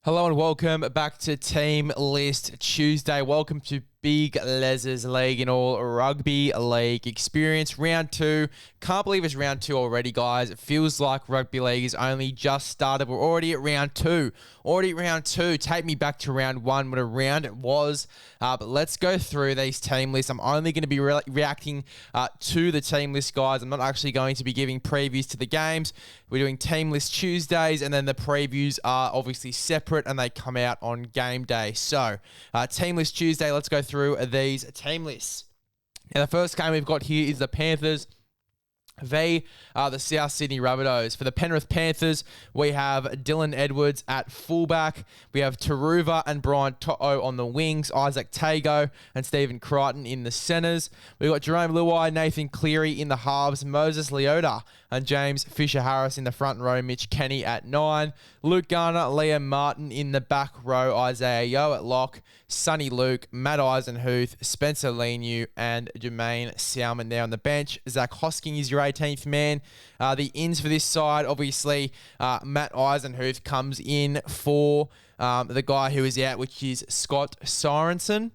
Hello and welcome back to Team List Tuesday. Welcome to Big Lez's League and All Rugby League Experience. Round 2. Can't believe it's round 2 already, guys. It feels like Rugby League is only just started. We're already at round 2. Take me back to round 1, what a round it was. But let's go through these team lists. I'm only going to be reacting to the team list, guys. I'm not actually going to be giving previews to the games. We're doing Team List Tuesdays, and then the previews are obviously separate, and they come out on game day. So, Team List Tuesday, let's go through these team lists. Now, the first game we've got here is the Panthers v the South Sydney Rabbitohs. For the Penrith Panthers, we have Dylan Edwards at fullback. We have Taruva and Brian To'o on the wings, Isaac Tago and Stephen Crichton in the centres. We've got Jerome Luai, Nathan Cleary in the halves, Moses Leota and James Fisher-Harris in the front row, Mitch Kenny at 9, Luke Garner, Liam Martin in the back row, Isaiah Yeo at lock, Sonny Luke, Matt Eisenhuth, Spencer Leniu and Jermaine Salmon there on the bench. Zach Hosking is your 18th man. The ins for this side, obviously, Matt Eisenhuth comes in for the guy who is out, which is Scott Sorensen.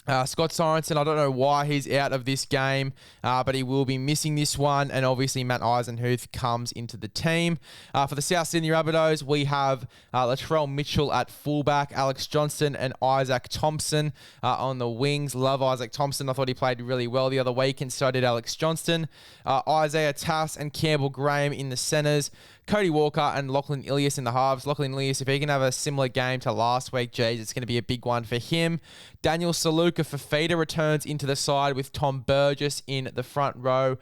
I don't know why he's out of this game, but he will be missing this one. And obviously, Matt Eisenhuth comes into the team. For the South Sydney Rabbitohs, we have Latrell Mitchell at fullback, Alex Johnston and Isaac Thompson on the wings. Love Isaac Thompson. I thought he played really well the other week, and so did Alex Johnston. Isaiah Tass and Campbell Graham in the centres. Cody Walker and Lachlan Ilias in the halves. Lachlan Ilias, if he can have a similar game to last week, geez, it's going to be a big one for him. Daniel Saluka Fafita returns into the side with Tom Burgess in the front row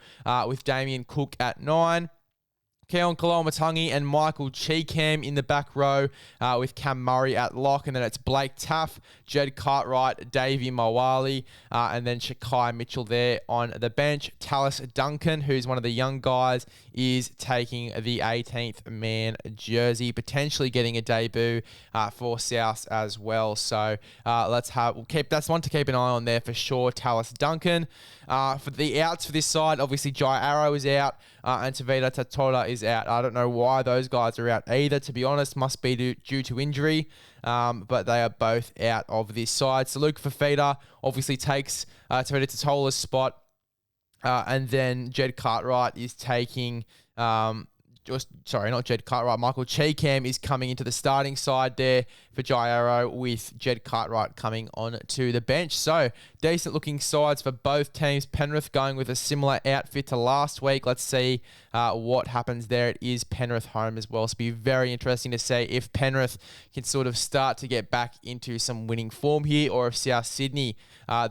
with Damien Cook at 9. Keon Kalamatangi and Michael Cheekham in the back row with Cam Murray at lock. And then it's Blake Taff, Jed Cartwright, Davey Mawali, and then Shakai Mitchell there on the bench. Tallis Duncan, who's one of the young guys, is taking the 18th man jersey, potentially getting a debut for South as well. So that's one to keep an eye on there for sure, Tallis Duncan. For the outs for this side, obviously Jai Arrow is out and Tavita Tatola is out. I don't know why those guys are out either, to be honest. Must be due to injury, but they are both out of this side. So Luke Fafita obviously takes Tavita Tatola's spot, and then Jed Cartwright is taking... not Jed Cartwright. Michael Cheekham is coming into the starting side there for Jai Arrow, with Jed Cartwright coming on to the bench. So, decent looking sides for both teams. Penrith going with a similar outfit to last week. Let's see what happens there. It is Penrith home as well. So, it'll be very interesting to see if Penrith can sort of start to get back into some winning form here, or if South Sydney,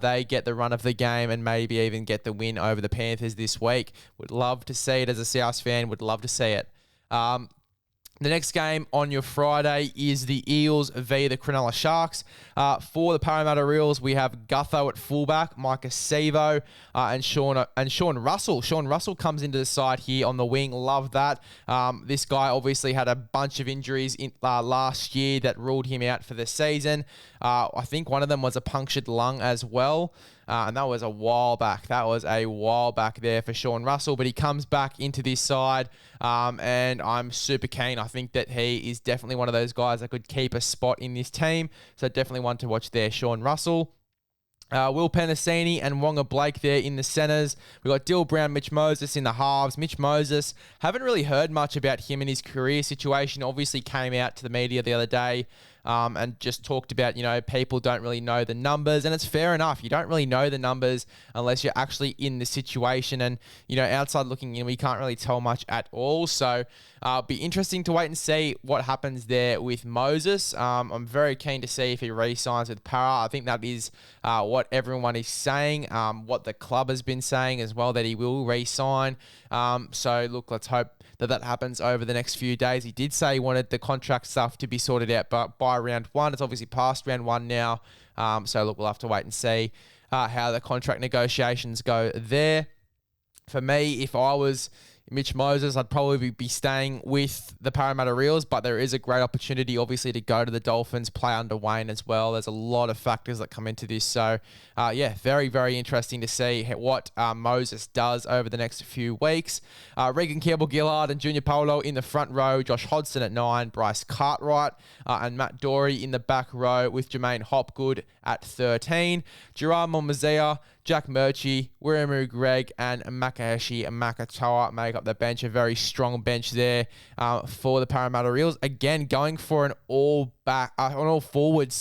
they get the run of the game and maybe even get the win over the Panthers this week. Would love to see it as a South fan. Would love to see it. The next game on your Friday is the Eels v the Cronulla Sharks. For the Parramatta Eels, we have Gutho at fullback, Micah Sevo, and Sean Russell. Sean Russell comes into the side here on the wing. Love that. This guy obviously had a bunch of injuries last year that ruled him out for the season. I think one of them was a punctured lung as well. And that was a while back. There for Sean Russell. But he comes back into this side, and I'm super keen. I think that he is definitely one of those guys that could keep a spot in this team. So definitely one to watch there, Sean Russell. Will Penasini and Wonga Blake there in the centres. We've got Dill Brown, Mitch Moses in the halves. Mitch Moses, haven't really heard much about him and his career situation. Obviously came out to the media the other day and just talked about, people don't really know the numbers. And it's fair enough. You don't really know the numbers unless you're actually in the situation. And, outside looking in, we can't really tell much at all. So it'll be interesting to wait and see what happens there with Moses. I'm very keen to see if he re-signs with Para. I think that is what everyone is saying, what the club has been saying as well, that he will re-sign. So, look, let's hope that happens over the next few days. He did say he wanted the contract stuff to be sorted out, but by round 1, it's obviously past round 1 now. So, look, we'll have to wait and see how the contract negotiations go there. For me, if I was Mitch Moses, I'd probably be staying with the Parramatta Reels, but there is a great opportunity, obviously, to go to the Dolphins, play under Wayne as well. There's a lot of factors that come into this. So, yeah, very, very interesting to see what Moses does over the next few weeks. Regan Campbell-Gillard and Junior Paulo in the front row, Josh Hodgson at 9, Bryce Cartwright and Matt Dory in the back row with Jermaine Hopgood at 13. Gerard Momazea, Jack Murchie, Wiramu Greg, and Makaheshi Makatoa make up the bench. A very strong bench there for the Parramatta Reels. Again, going for an all forward,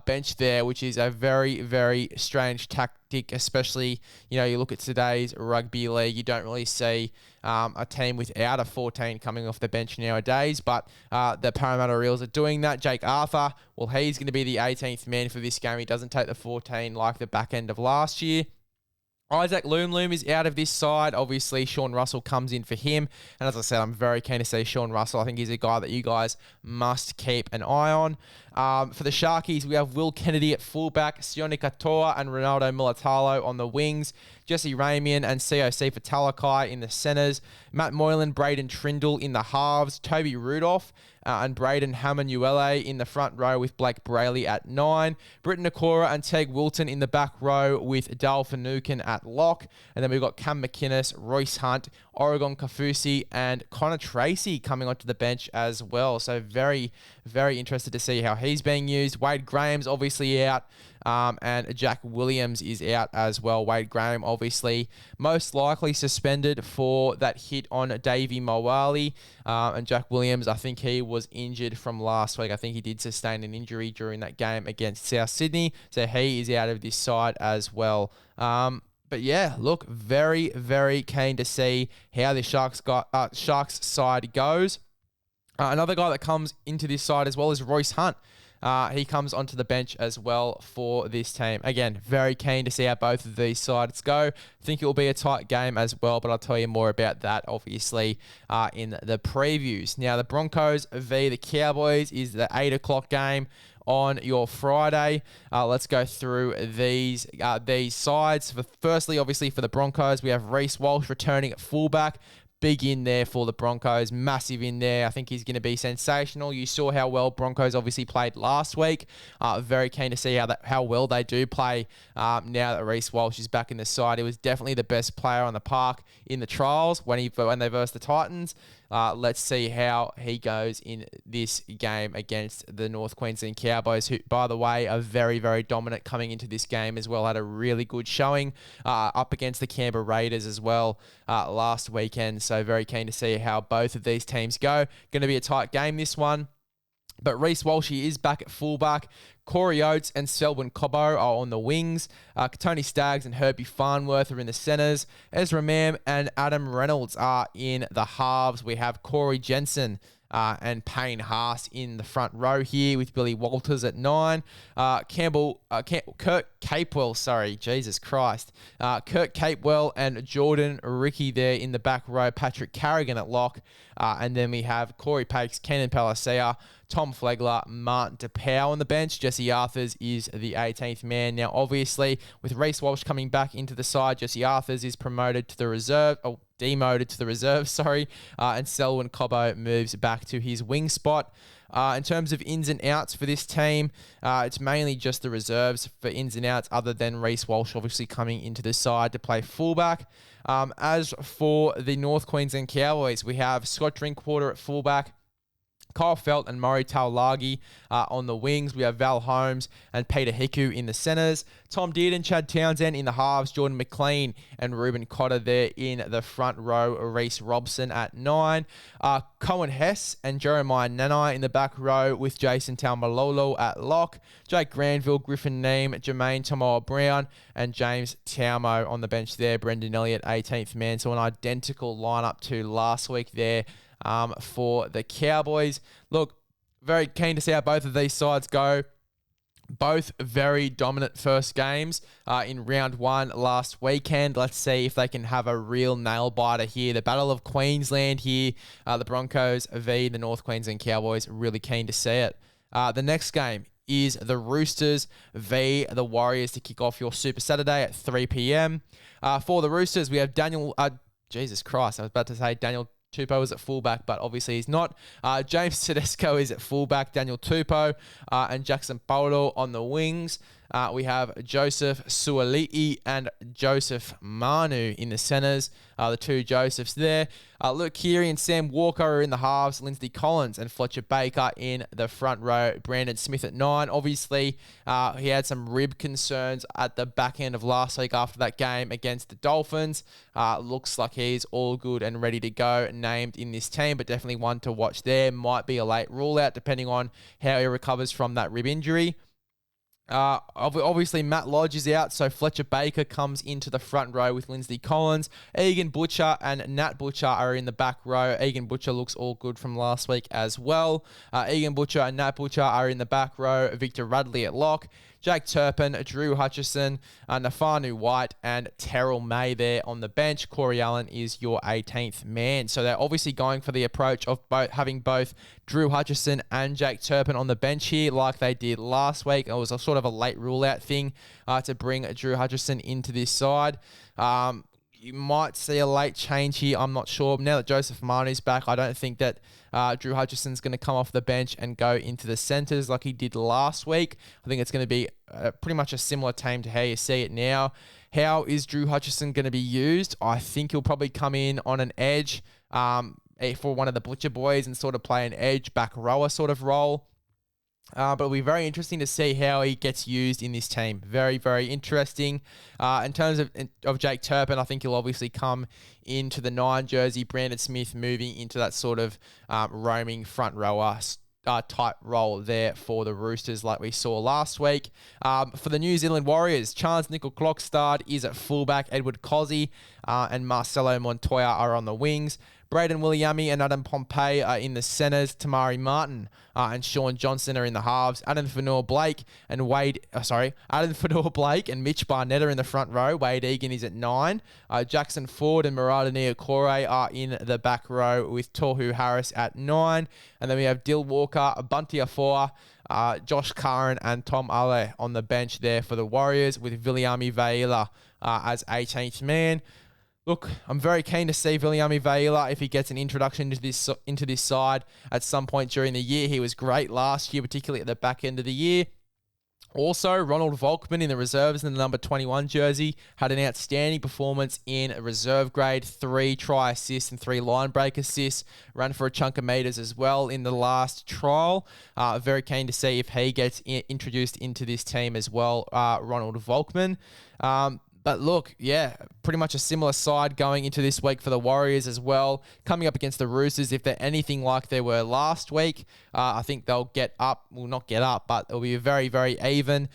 bench there, which is a very, very strange tactic, especially, you look at today's rugby league. You don't really see a team without a 14 coming off the bench nowadays, but the Parramatta Reels are doing that. Jake Arthur, well, he's going to be the 18th man for this game. He doesn't take the 14 like the back end of last year. Isaac Loom is out of this side. Obviously, Sean Russell comes in for him. And as I said, I'm very keen to see Sean Russell. I think he's a guy that you guys must keep an eye on. For the Sharkies, we have Will Kennedy at fullback, Sione Katoa and Ronaldo Mulatalo on the wings, Jesse Ramian and COC for Talakai in the centres, Matt Moylan, Braden Trindle in the halves, Toby Rudolph and Braden Hamanuele in the front row with Blake Brayley at 9, Britton Nakora and Teg Wilton in the back row with Dal Finucane at lock, and then we've got Cam McInnes, Royce Hunt, Oregon Kafusi and Connor Tracy coming onto the bench as well. So very, very interested to see how he's being used. Wade Graham's obviously out. And Jack Williams is out as well. Wade Graham, obviously, most likely suspended for that hit on Davey Mowali. And Jack Williams, I think he was injured from last week. I think he did sustain an injury during that game against South Sydney. So he is out of this side as well. But yeah, look, very, very keen to see how the Sharks side goes. Another guy that comes into this side as well is Royce Hunt. He comes onto the bench as well for this team. Again, very keen to see how both of these sides go. I think it will be a tight game as well, but I'll tell you more about that, obviously, in the previews. Now, the Broncos v. the Cowboys is the 8 o'clock game on your Friday. Let's go through these sides. Firstly, obviously, for the Broncos, we have Reece Walsh returning at fullback. Big in there for the Broncos, massive in there. I think he's going to be sensational. You saw how well Broncos obviously played last week. Very keen to see how well they do play now that Reece Walsh is back in the side. He was definitely the best player on the park in the trials when they versed the Titans. Let's see how he goes in this game against the North Queensland Cowboys, who, by the way, are very, very dominant coming into this game as well. Had a really good showing up against the Canberra Raiders as well last weekend. So very keen to see how both of these teams go. Going to be a tight game, this one. But Reece Walsh is back at fullback. Corey Oates and Selwyn Cobbo are on the wings. Tony Staggs and Herbie Farnworth are in the centres. Ezra Mam and Adam Reynolds are in the halves. We have Corey Jensen and Payne Haas in the front row here with Billy Walters at 9. Kurt Capewell, Jesus Christ. Kurt Capewell and Jordan Ricky there in the back row. Patrick Carrigan at lock. And then we have Corey Pakes, Kenan Palacia, Tom Flegler, Martin DePau on the bench. Jesse Arthurs is the 18th man. Now, obviously, with Reece Walsh coming back into the side, Jesse Arthurs is demoted to the reserve, and Selwyn Cobbo moves back to his wing spot. In terms of ins and outs for this team, it's mainly just the reserves for ins and outs, other than Reece Walsh obviously coming into the side to play fullback. As for the North Queensland Cowboys, we have Scott Drinkwater at fullback, Kyle Felt and Murray Taulagi on the wings. We have Val Holmes and Peter Hiku in the centres. Tom Dearden, Chad Townsend in the halves. Jordan McLean and Ruben Cotter there in the front row. Reece Robson at 9. Cohen Hess and Jeremiah Nanai in the back row with Jason Taumalolo at lock. Jake Granville, Griffin Neame, Jermaine Tomoa Brown and James Taumo on the bench there. Brendan Elliott, 18th man. So an identical lineup to last week there. For the Cowboys. Look, very keen to see how both of these sides go. Both very dominant first games in round 1 last weekend. Let's see if they can have a real nail biter here. The Battle of Queensland here. The Broncos v. the North Queensland Cowboys. Really keen to see it. The next game is the Roosters v. the Warriors to kick off your Super Saturday at 3 p.m. For the Roosters, we have Jesus Christ, I was about to say Daniel Tupou is at fullback, but obviously he's not. James Tedesco is at fullback, Daniel Tupou, and Jackson Paulo on the wings. We have Joseph Suali'i and Joseph Manu in the centres, the two Josephs there. Luke Keary and Sam Walker are in the halves, Lindsay Collins and Fletcher Baker in the front row, Brandon Smith at 9. Obviously, he had some rib concerns at the back end of last week after that game against the Dolphins. Looks like he's all good and ready to go, named in this team, but definitely one to watch there. Might be a late rule out depending on how he recovers from that rib injury. Obviously, Matt Lodge is out, so Fletcher Baker comes into the front row with Lindsay Collins. Egan Butcher and Nat Butcher are in the back row. Egan Butcher looks all good from last week as well. Egan Butcher and Nat Butcher are in the back row. Victor Radley at lock. Jake Turpin, Drew Hutchison, Nafanu White, and Terrell May there on the bench. Corey Allen is your 18th man. So they're obviously going for the approach of having both Drew Hutchison and Jake Turpin on the bench here like they did last week. It was a sort of a late rule-out thing to bring Drew Hutchison into this side. You might see a late change here. I'm not sure. Now that Joseph Manu's back, I don't think that Drew Hutchison's going to come off the bench and go into the centres like he did last week. I think it's going to be pretty much a similar team to how you see it now. How is Drew Hutchison going to be used? I think he'll probably come in on an edge for one of the Butcher boys and sort of play an edge back rower sort of role. But it'll be very interesting to see how he gets used in this team. Very, very interesting. In terms of Jake Turpin, I think he'll obviously come into the 9 jersey. Brandon Smith moving into that sort of roaming front rower type role there for the Roosters like we saw last week. For the New Zealand Warriors, Chance Nickel-Clockstad is at fullback. Edward Cozzy and Marcelo Montoya are on the wings. Braden Williami and Adam Pompey are in the centres. Tamari Martin and Sean Johnson are in the halves. Adam Fanua-Blake and Mitch Barnett are in the front row. Wade Egan is at 9. Jackson Ford and Murata Niokore are in the back row with Tohu Harris at 9. And then we have Dill Walker, Bunty Afoa, Josh Curran and Tom Ale on the bench there for the Warriors with Viliami Vaila as 18th man. Look, I'm very keen to see Viliami Vaila if he gets an introduction into this side at some point during the year. He was great last year, particularly at the back end of the year. Also, Ronald Volkman in the reserves in the number 21 jersey had an outstanding performance in reserve grade, 3 try assists and 3 line break assists. Ran for a chunk of meters as well in the last trial. Very keen to see if he gets introduced into this team as well, Ronald Volkman. But look, yeah, pretty much a similar side going into this week for the Warriors as well. Coming up against the Roosters, if they're anything like they were last week, I think they'll get up. Well, not get up, but it'll be very, very even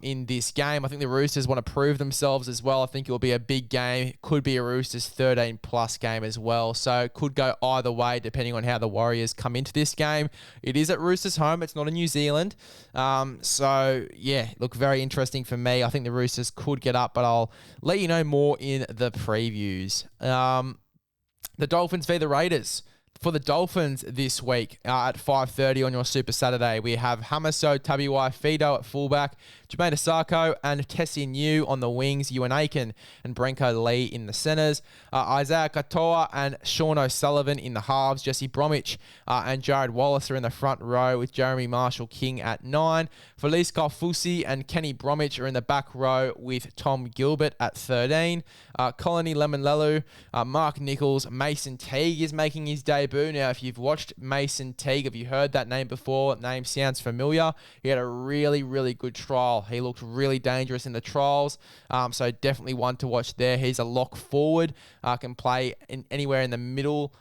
in this game. I think the Roosters want to prove themselves as well. I think it will be a big game. It could be a Roosters 13-plus game as well. So it could go either way depending on how the Warriors come into this game. It is at Roosters' home. It's not in New Zealand. So, yeah, look, very interesting for me. I think the Roosters could get up, but I'll let you know more in the previews. The Dolphins v. the Raiders. For the Dolphins this week at 5:30 on your Super Saturday, we have Hamaso Tabuai Fido at fullback, Jermaine Asako and Tessie New on the wings, Ewan Aiken and Brenko Lee in the centres, Isaiah Katoa and Sean O'Sullivan in the halves, Jesse Bromwich and Jared Wallace are in the front row with Jeremy Marshall-King at 9, Felice Kaufusi and Kenny Bromwich are in the back row with Tom Gilbert at 13, Colony Lemonlelu, Mark Nichols, Mason Teague is making his debut. Now, if you've watched Mason Teague, have you heard that name before? That name sounds familiar. He had a really, really good trial. He looked really dangerous in the trials, so definitely one to watch there. He's a lock forward, can play anywhere in the middle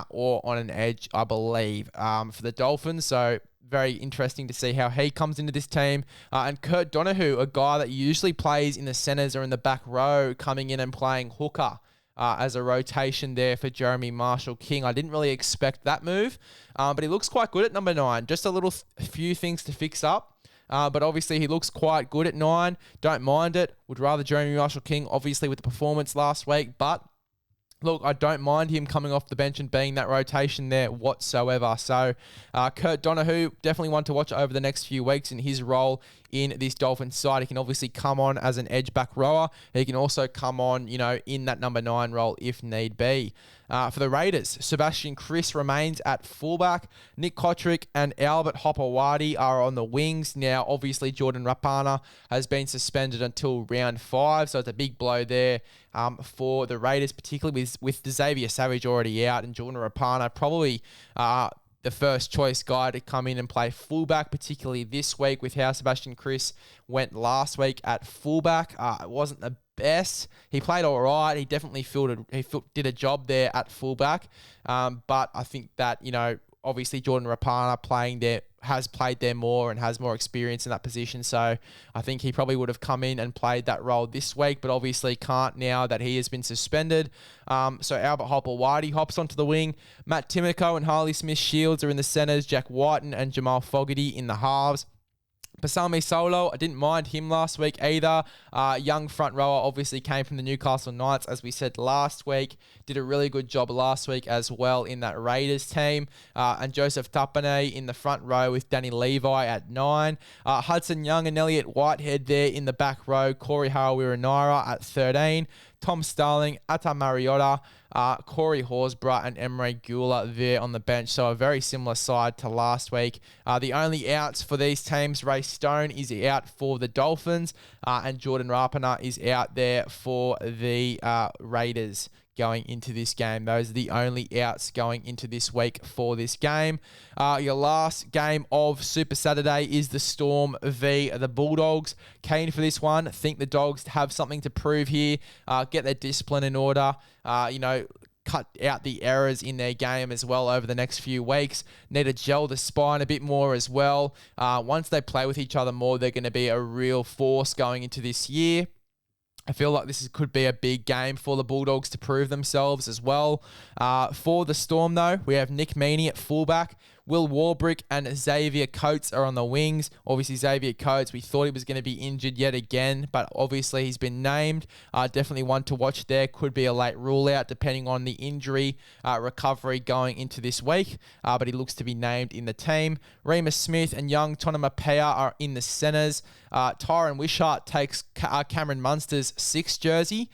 or on an edge, I believe, for the Dolphins. So very interesting to see how he comes into this team. And Kurt Donahue, a guy that usually plays in the centres or in the back row, coming in and playing hooker as a rotation there for Jeremy Marshall-King. I didn't really expect that move, but he looks quite good at number 9. Just a few things to fix up. But obviously he looks quite good at 9. Don't mind it. Would rather Jeremy Marshall-King, obviously, with the performance last week. But look, I don't mind him coming off the bench and being that rotation there whatsoever. So Kurt Donahue, definitely one to watch over the next few weeks in his role in this Dolphins side. He can obviously come on as an edge back rower. He can also come on, in that number 9 role if need be. For the Raiders, Sebastian Chris remains at fullback. Nick Kotrick and Albert Hopewadi are on the wings. Now, obviously, Jordan Rapana has been suspended until round 5, so it's a big blow there for the Raiders, particularly with Xavier Savage already out and Jordan Rapana probably the first choice guy to come in and play fullback, particularly this week with how Sebastian Chris went last week at fullback. It wasn't the best. He played all right. He definitely did a job there at fullback. But I think that, obviously Jordan Rapana has played there more and has more experience in that position. So I think he probably would have come in and played that role this week, but obviously can't now that he has been suspended. So Albert Hopewadi hops onto the wing. Matt Timoko and Harley Smith-Shields are in the centres. Jack Whiten and Jamal Fogarty in the halves. Pasami Solo, I didn't mind him last week either. Young front rower, obviously came from the Newcastle Knights, as we said last week. Did a really good job last week as well in that Raiders team. And Joseph Tapane in the front row with Danny Levi at 9. Hudson Young and Elliot Whitehead there in the back row. Corey Harawira-Naira at 13. Tom Starling, Atta Mariota, Corey Horsburgh and Emre Gula there on the bench. So a very similar side to last week. The only outs for these teams, Ray Stone is out for the Dolphins and Jordan Rapana is out there for the Raiders going into this game. Those are the only outs going into this week for this game. Your last game of Super Saturday is the Storm v the Bulldogs. Keen for this one. Think the Dogs have something to prove here. Get their discipline in order. Cut out the errors in their game as well over the next few weeks. Need to gel the spine a bit more as well. Once they play with each other more, they're going to be a real force going into this year. I feel like this could be a big game for the Bulldogs to prove themselves as well. For the Storm, though, we have Nick Meaney at fullback. Will Warbrick and Xavier Coates are on the wings. Obviously, Xavier Coates, we thought he was going to be injured yet again, but obviously he's been named. Definitely one to watch there. Could be a late rule out depending on the injury recovery going into this week, but he looks to be named in the team. Remus Smith and young Tonamapea are in the centres. Tyron Wishart takes Cameron Munster's 6 jersey,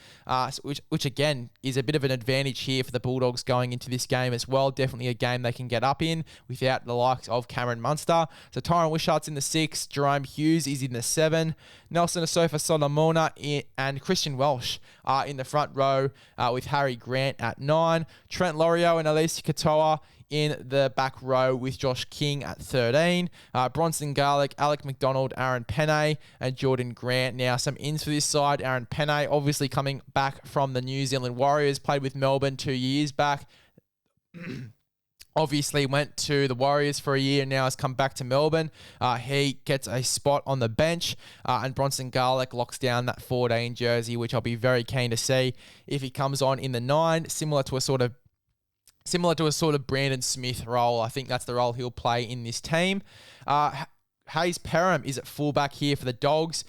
which again is a bit of an advantage here for the Bulldogs going into this game as well. Definitely a game they can get up in without the likes of Cameron Munster. So Tyron Wishart's in the 6, Jerome Hughes is in the 7, Nelson Asofa Solomona and Christian Welsh are in the front row with Harry Grant at 9, Trent Lorio and Alesi Katoa in the back row with Josh King at 13. Bronson Garlick, Alec McDonald, Aaron Penne, and Jordan Grant. Now, some ins for this side. Aaron Penne, obviously coming back from the New Zealand Warriors, played with Melbourne 2 years back. Obviously went to the Warriors for a year and now has come back to Melbourne. He gets a spot on the bench and Bronson Garlick locks down that 14 jersey, which I'll be very keen to see if he comes on in the 9, similar to a sort of Brandon Smith role. I think that's the role he'll play in this team. Hayes Perham is at fullback here for the Dogs.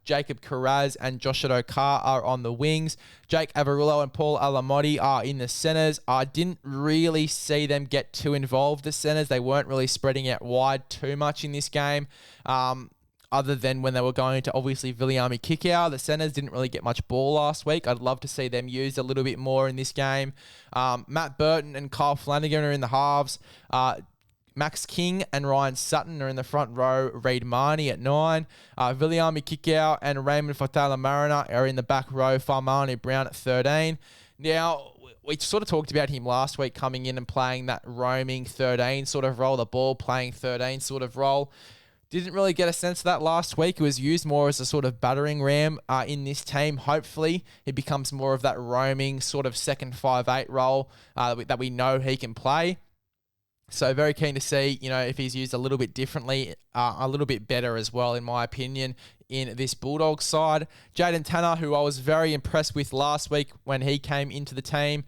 Jacob Carraz and Joshua Carr are on the wings. Jake Avarillo and Paul Alamotti are in the centres. I didn't really see them get too involved, the centres. They weren't really spreading out wide too much in this game. Other than when they were going to obviously Viliami Kikau. The centres didn't really get much ball last week. I'd love to see them used a little bit more in this game. Matt Burton and Kyle Flanagan are in the halves. Max King and Ryan Sutton are in the front row. Reid Marnie at 9. Viliami Kikau and Raymond Fatala Mariner are in the back row. Farmani Brown at 13. Now, we sort of talked about him last week coming in and playing that roaming 13 sort of role, the ball playing 13 sort of role. Didn't really get a sense of that last week. It was used more as a sort of battering ram in this team. Hopefully, it becomes more of that roaming sort of second 5'8" role that we know he can play. So very keen to see, if he's used a little bit differently, a little bit better as well, in my opinion, in this Bulldogs side. Jaden Tanner, who I was very impressed with last week when he came into the team.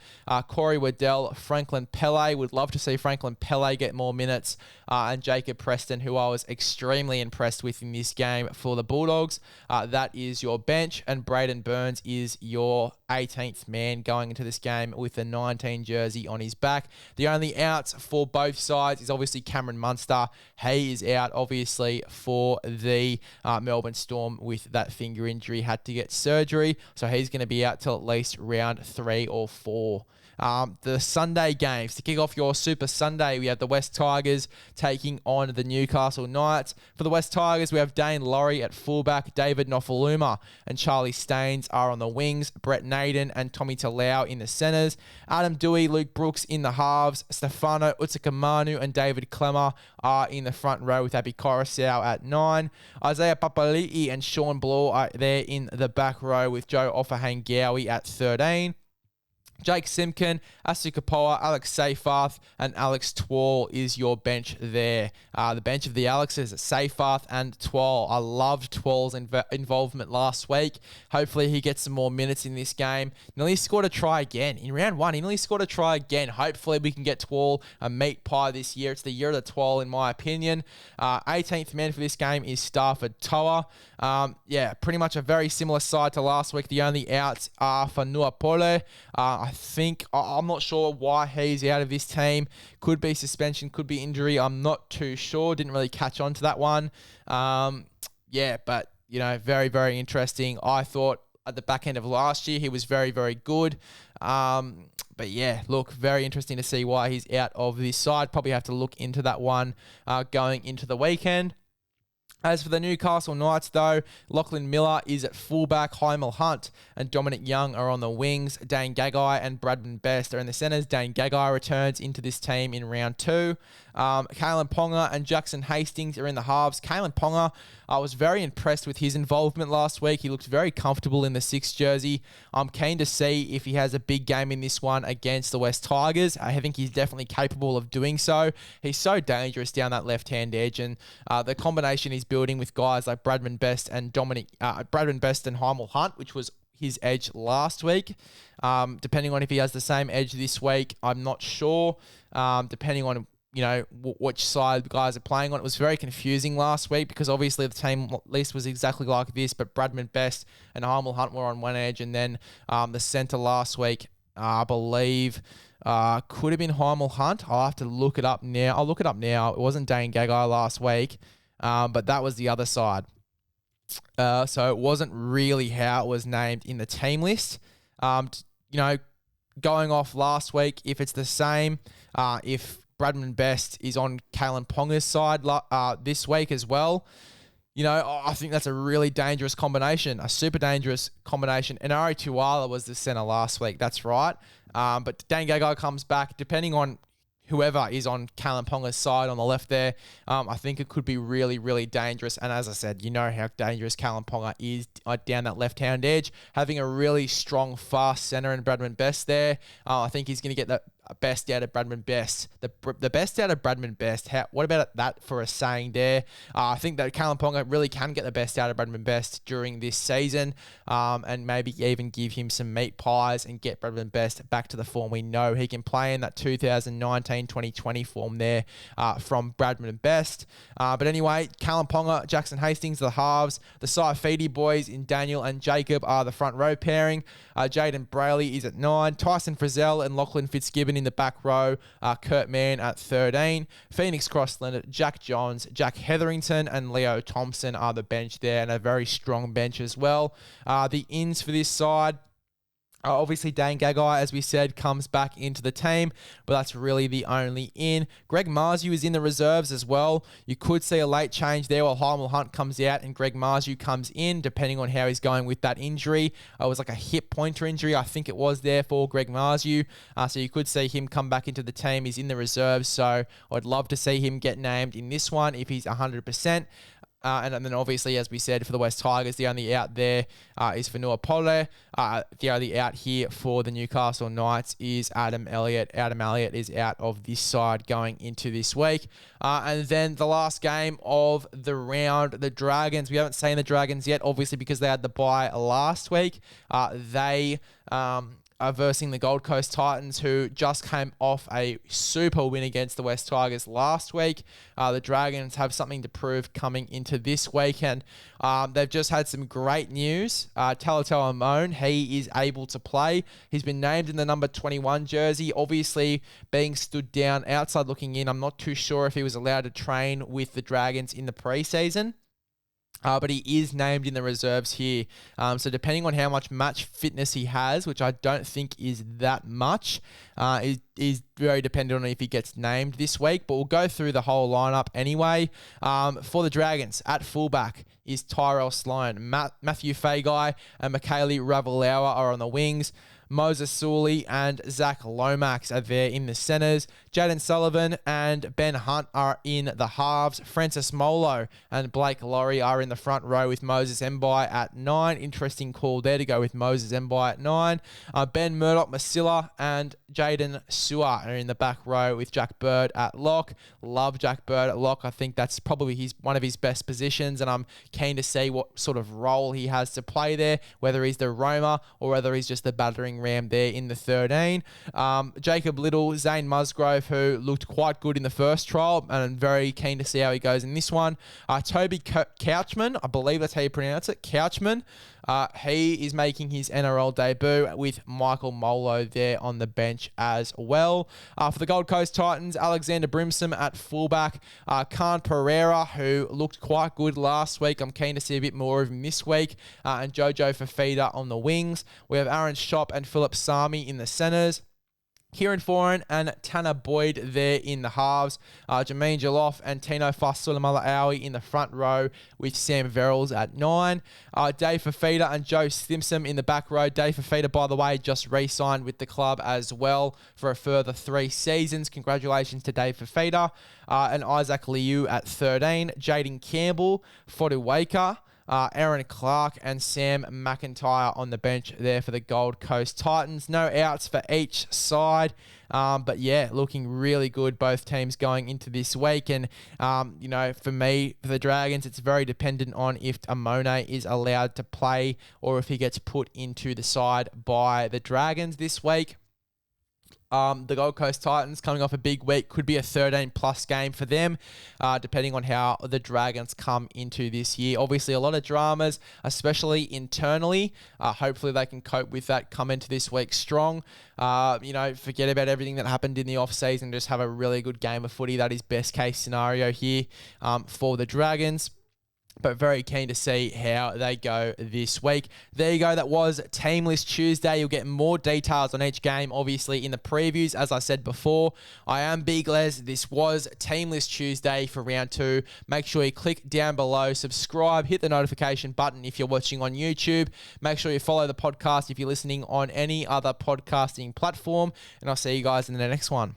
Corey Waddell, Franklin Pele. Would love to see Franklin Pele get more minutes. And Jacob Preston, who I was extremely impressed with in this game for the Bulldogs. That is your bench. And Braden Burns is your 18th man going into this game with a 19 jersey on his back. The only outs for both sides is obviously Cameron Munster. He is out, obviously, for the Melbourne Storm with that finger injury. Had to get surgery, so he's going to be out till at least round 3 or 4. The Sunday games. To kick off your Super Sunday, we have the West Tigers taking on the Newcastle Knights. For the West Tigers, we have Dane Laurie at fullback, David Nofaluma and Charlie Staines are on the wings, Brett Naden and Tommy Talau in the centres, Adam Dewey, Luke Brooks in the halves, Stefano Utsakamanu and David Clemmer are in the front row with Abby Coruscant at 9. Isaiah Papali'i and Sean Bloor are there in the back row with Joe Offahangawi at 13. Jake Simpkin, Asu Kapoa, Alex Seyfarth, and Alex Twal is your bench there. The bench of the Alexes, Seyfarth and Twal. I loved Twal's involvement last week. Hopefully he gets some more minutes in this game. Nearly scored a try again. In round 1, he nearly scored a try again. Hopefully we can get Twal a meat pie this year. It's the year of the Twal in my opinion. 18th man for this game is Stafford Toa. Pretty much a very similar side to last week. The only outs are for Nuapole. I'm not sure why he's out of this team. Could be suspension, could be injury. I'm not too sure. Didn't really catch on to that one. But, very, very interesting. I thought at the back end of last year, he was very, very good. Very interesting to see why he's out of this side. Probably have to look into that one going into the weekend. As for the Newcastle Knights, though, Lachlan Miller is at fullback, Heimel Hunt and Dominic Young are on the wings, Dane Gagai and Bradman Best are in the centres. Dane Gagai returns into this team in round 2. Kalen Ponga and Jackson Hastings are in the halves. Kalen Ponga, I was very impressed with his involvement last week. He looked very comfortable in the 6 jersey. I'm keen to see if he has a big game in this one against the West Tigers. I think he's definitely capable of doing so. He's so dangerous down that left-hand edge, and the combination he's building with guys like Bradman Best and Heimel Hunt, which was his edge last week. Depending on if he has the same edge this week, I'm not sure. Depending on which side the guys are playing on. It was very confusing last week because obviously the team list was exactly like this, but Bradman Best and Heimel Hunt were on one edge, and then the centre last week, I believe, could have been Heimel Hunt. I'll have to look it up now. I'll look it up now. It wasn't Dane Gagai last week, but that was the other side. So it wasn't really how it was named in the team list. Going off last week, if it's the same, if Bradman Best is on Kalen Ponga's side this week as well, I think that's a really dangerous combination, a super dangerous combination. And Ari Tuala was the centre last week, that's right. But Dane Gagai comes back, depending on whoever is on Kalen Ponga's side on the left there. I think it could be really, really dangerous. And as I said, you know how dangerous Kalen Ponga is down that left-hand edge. Having a really strong, fast centre in Bradman Best there, I think he's going to get the best out of Bradman Best. The best out of Bradman Best. What about that for a saying there? I think that Kalen Ponga really can get the best out of Bradman Best during this season, and maybe even give him some meat pies and get Bradman Best back to the form we know he can play in, that 2019-2020 form there from Bradman Best. But anyway, Kalen Ponga, Jackson Hastings, the halves. The Saifidi boys in Daniel and Jacob are the front row pairing. Jaden Brayley is at 9. Tyson Frizzell and Lachlan Fitzgibbon in the back row. Kurt Mann at 13. Phoenix Crossland, Jack Johns, Jack Hetherington and Leo Thompson are the bench there, and a very strong bench as well. The ins for this side, obviously, Dane Gagai, as we said, comes back into the team, but that's really the only in. Greg Marzu is in the reserves as well. You could see a late change there while Heimel Hunt comes out and Greg Marzu comes in, depending on how he's going with that injury. It was like a hip pointer injury, I think it was there for Greg Marzu. So you could see him come back into the team. He's in the reserves, so I'd love to see him get named in this one if he's 100%. And then obviously, as we said, for the West Tigers, the only out there is for Noah Polle. The only out here for the Newcastle Knights is Adam Elliott. Adam Elliott is out of this side going into this week. And then the last game of the round, the Dragons. We haven't seen the Dragons yet, obviously, because they had the bye last week. They are versing the Gold Coast Titans, who just came off a super win against the West Tigers last week. The Dragons have something to prove coming into this weekend. They've just had some great news. Talatau Amone, he is able to play. He's been named in the number 21 jersey, obviously being stood down outside looking in. I'm not too sure if he was allowed to train with the Dragons in the preseason. But he is named in the reserves here. So depending on how much match fitness he has, which I don't think is that much, is very dependent on if he gets named this week. But we'll go through the whole lineup anyway. For the Dragons, at fullback is Tyrell Sloan. Matthew Fagai and Michaeli Ravalawa are on the wings. Moses Sully and Zach Lomax are there in the centres. Jaden Sullivan and Ben Hunt are in the halves. Francis Molo and Blake Laurie are in the front row with Moses Mbai at 9. Interesting call there to go with Moses Mbai at 9. Ben Murdoch-Masila and Jaden Sewer are in the back row with Jack Bird at lock. Love Jack Bird at lock. I think that's probably one of his best positions, and I'm keen to see what sort of role he has to play there, whether he's the roamer or whether he's just the battering ram there in the 13. Jacob Little, Zane Musgrove, who looked quite good in the first trial, and I'm very keen to see how he goes in this one. Toby Couchman, I believe that's how you pronounce it, Couchman. He is making his NRL debut with Michael Molo there on the bench as well. For the Gold Coast Titans, Alexander Brimson at fullback. Khan Pereira, who looked quite good last week. I'm keen to see a bit more of him this week. And Jojo Fafita on the wings. We have Aaron Schopp and Philip Sami in the centres. Kieran Foran and Tanner Boyd there in the halves. Jermaine Jaloff and Tino Fasulamala-Aui in the front row with Sam Verrills at 9. Dave Fafita and Joe Stimson in the back row. Dave Fafita, by the way, just re-signed with the club as well for a further 3 seasons. Congratulations to Dave Fafita. And Isaac Liu at 13. Jaden Campbell, Fotuwaker. Aaron Clark and Sam McIntyre on the bench there for the Gold Coast Titans. No outs for each side. But yeah, looking really good, both teams going into this week. And, for me, for the Dragons, it's very dependent on if Amone is allowed to play or if he gets put into the side by the Dragons this week. The Gold Coast Titans coming off a big week could be a 13-plus game for them, depending on how the Dragons come into this year. Obviously, a lot of dramas, especially internally. Hopefully, they can cope with that, come into this week strong. Forget about everything that happened in the off-season, just have a really good game of footy. That is best-case scenario here for the Dragons. But very keen to see how they go this week. There you go. That was Teamlist Tuesday. You'll get more details on each game, obviously, in the previews. As I said before, I am Big Lez. This was Teamlist Tuesday for round 2. Make sure you click down below, subscribe, hit the notification button if you're watching on YouTube. Make sure you follow the podcast if you're listening on any other podcasting platform. And I'll see you guys in the next one.